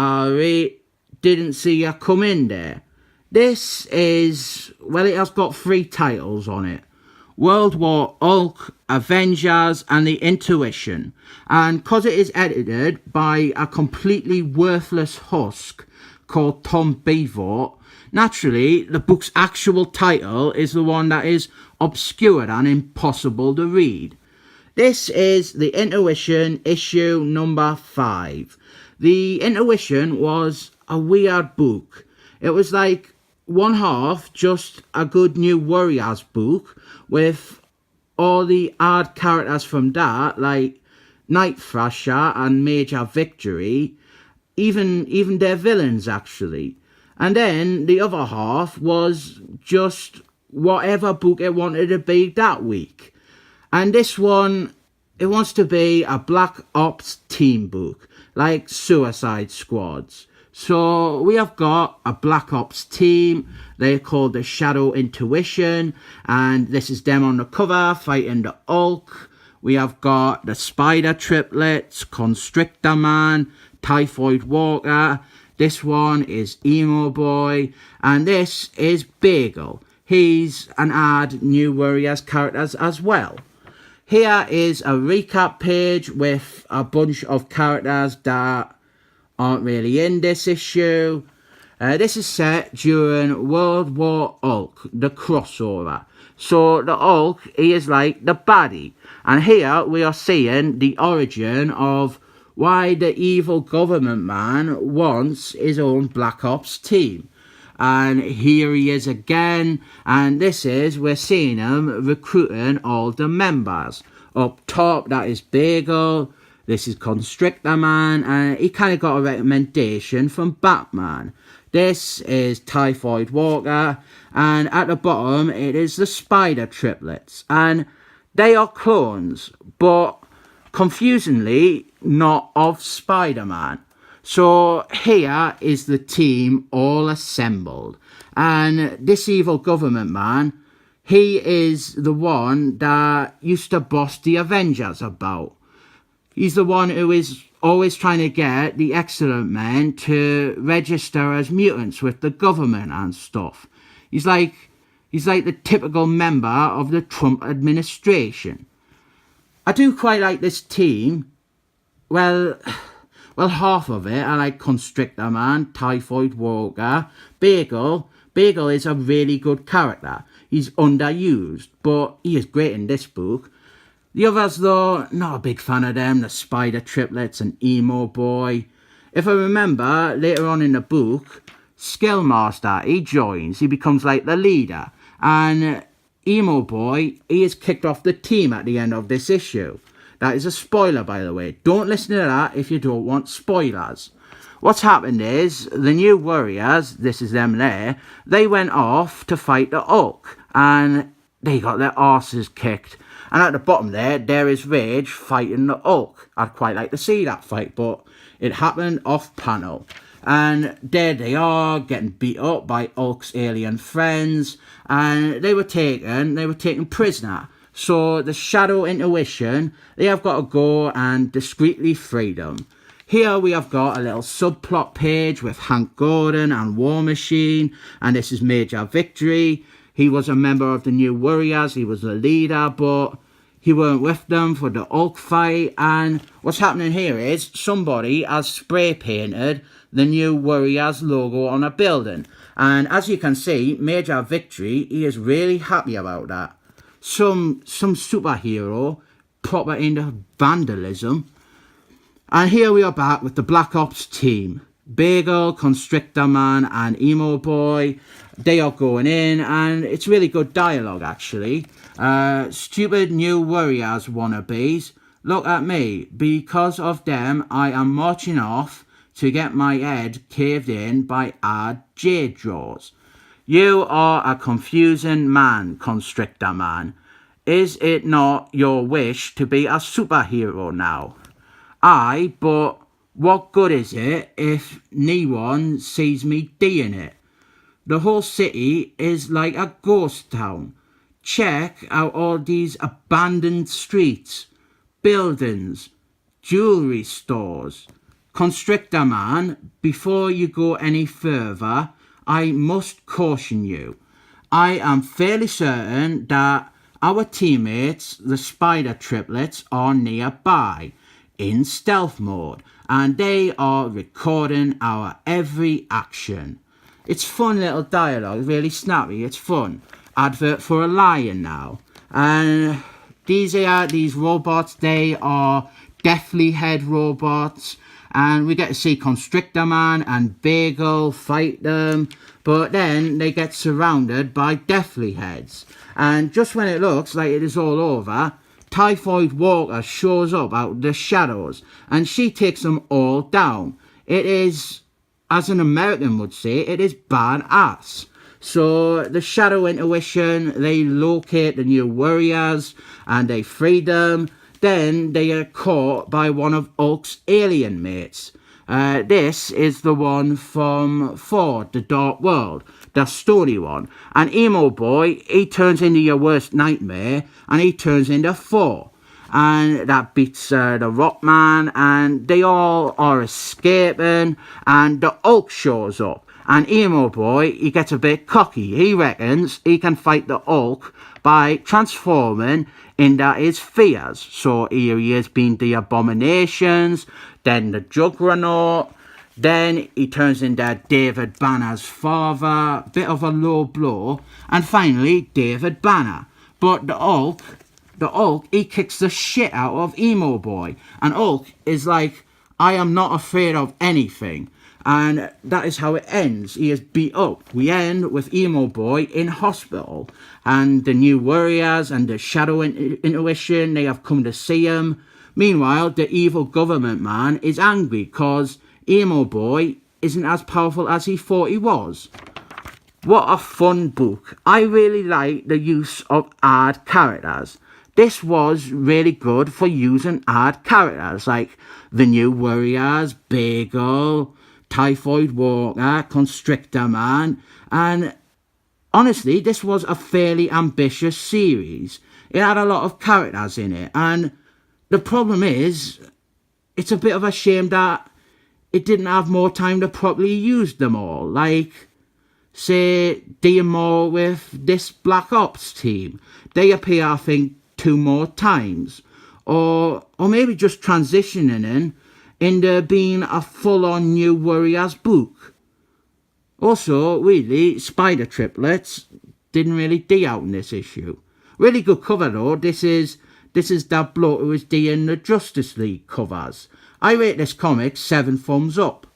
I didn't see you come in there. This is, well, it has got 3 titles on it. World War Hulk, Avengers and The Intuition. And because it is edited by a completely worthless husk called Tom Beevort, naturally the book's actual title is the one that is obscure and impossible to read. This is The Intuition, issue number 5. The Intuition was a weird book. It was like one half just a good New Warriors book with all the hard characters from that, like Night Thrasher and Major Victory, even their villains actually. And then the other half was just whatever book it wanted to be that week. And this one, it wants to be a Black Ops team book, like Suicide Squads. So we have got a Black Ops team. They're called the Shadow Intuition, and this is them on the cover fighting the Hulk. We have got the Spider Triplets, Constrictor Man, Typhoid Walker. This one is Emo Boy, and this is Bagel. He's an odd New Warriors characters as well. Here is a recap page with a bunch of characters that aren't really in this issue. This is set during World War Hulk, the crossover. So the Hulk, he is like the baddie. And here we are seeing the origin of why the evil government man wants his own Black Ops team. And here he is again, and this is, we're seeing him recruiting all the members. Up top, that is Bagel, this is Constrictor Man, and he kind of got a recommendation from Batman. This is Typhoid Walker, and at the bottom, it is the Spider Triplets. And they are clones, but confusingly, not of Spider-Man. So here is the team all assembled, and this evil government man, he is the one that used to boss the Avengers about. He's the one who is always trying to get the Excellent Men to register as mutants with the government and stuff. He's like the typical member of the Trump administration. I do quite like this team. Well, half of it, I like Constrictor Man, Typhoid Walker, Bagel. Bagel is a really good character. He's underused, but he is great in this book. The others, though, not a big fan of them. The Spider Triplets and Emo Boy. If I remember, later on in the book, Skillmaster, he joins. He becomes like the leader. And Emo Boy, he is kicked off the team at the end of this issue. That is a spoiler, by the way. Don't listen to that if you don't want spoilers. What's happened is, the New Warriors, this is them there, they went off to fight the Hulk. And they got their arses kicked. And at the bottom there is Gage fighting the Hulk. I'd quite like to see that fight, but it happened off panel. And there they are, getting beat up by Hulk's alien friends. And they were taken prisoner. So the Shadow Intuition, they have got to go and discreetly free them. Here we have got a little subplot page with Hank Gordon and War Machine. And this is Major Victory. He was a member of the New Warriors. He was the leader, but he weren't with them for the Hulk fight. And what's happening here is somebody has spray painted the New Warriors logo on a building. And as you can see, Major Victory, he is really happy about that. Some superhero proper into vandalism. And here we are back with the Black Ops team. Bagel, Constrictor Man and Emo Boy, they are going in, and it's really good dialogue actually. Stupid New Warriors wannabes, look at me, because of them I am marching off to get my head caved in by hard jade draws. You are a confusing man, Constrictor Man. Is it not your wish to be a superhero now? Aye, but what good is it if no one sees me doing it? The whole city is like a ghost town. Check out all these abandoned streets, buildings, jewelry stores. Constrictor Man, before you go any further, I must caution you. I am fairly certain that our teammates, the Spider Triplets, are nearby in stealth mode, and they are recording our every action. It's fun little dialogue, really snappy, it's fun. Advert for a lion now. And these robots, they are Deathly Head robots, and we get to see Constrictor Man and Bagel fight them, but then they get surrounded by Deathly Heads. And just when it looks like it is all over, Typhoid Walker shows up out of the shadows, and she takes them all down. It is, as an American would say, it is badass. So the Shadow Intuition, they locate the New Warriors, and they free them. Then they are caught by one of Hulk's alien mates. This is the one from Ford, The Dark World, the stony one. And Emo Boy, he turns into your worst nightmare, and he turns into Thor. And that beats the Rockman, and they all are escaping, and the Hulk shows up. And Emo Boy, he gets a bit cocky. He reckons he can fight the Hulk by transforming into his fears. So here he has been the Abominations, then the Juggernaut, then he turns into David Banner's father, bit of a low blow, and finally David Banner. But the Hulk, he kicks the shit out of Emo Boy, and Hulk is like, I am not afraid of anything. And that is how it ends. He is beat up. We end with Emo Boy in hospital, and the New Warriors and the Shadow Intuition, they have come to see him. Meanwhile, the evil government man is angry because Emo Boy isn't as powerful as he thought he was. What a fun book. I really like the use of hard characters. This was really good for using hard characters like the New Warriors, Bagel, Typhoid Walker, Constrictor Man, and honestly, this was a fairly ambitious series. It had a lot of characters in it, and the problem is, it's a bit of a shame that it didn't have more time to properly use them all, like, say, doing more with this Black Ops team. They appear, I think, 2 more times, or maybe just transitioning into being a full-on New Warriors book. Also, really, Spider Triplets didn't really do out in this issue. Really good cover though. This is that bloke who was doing the Justice League covers. I rate this comic 7 thumbs up.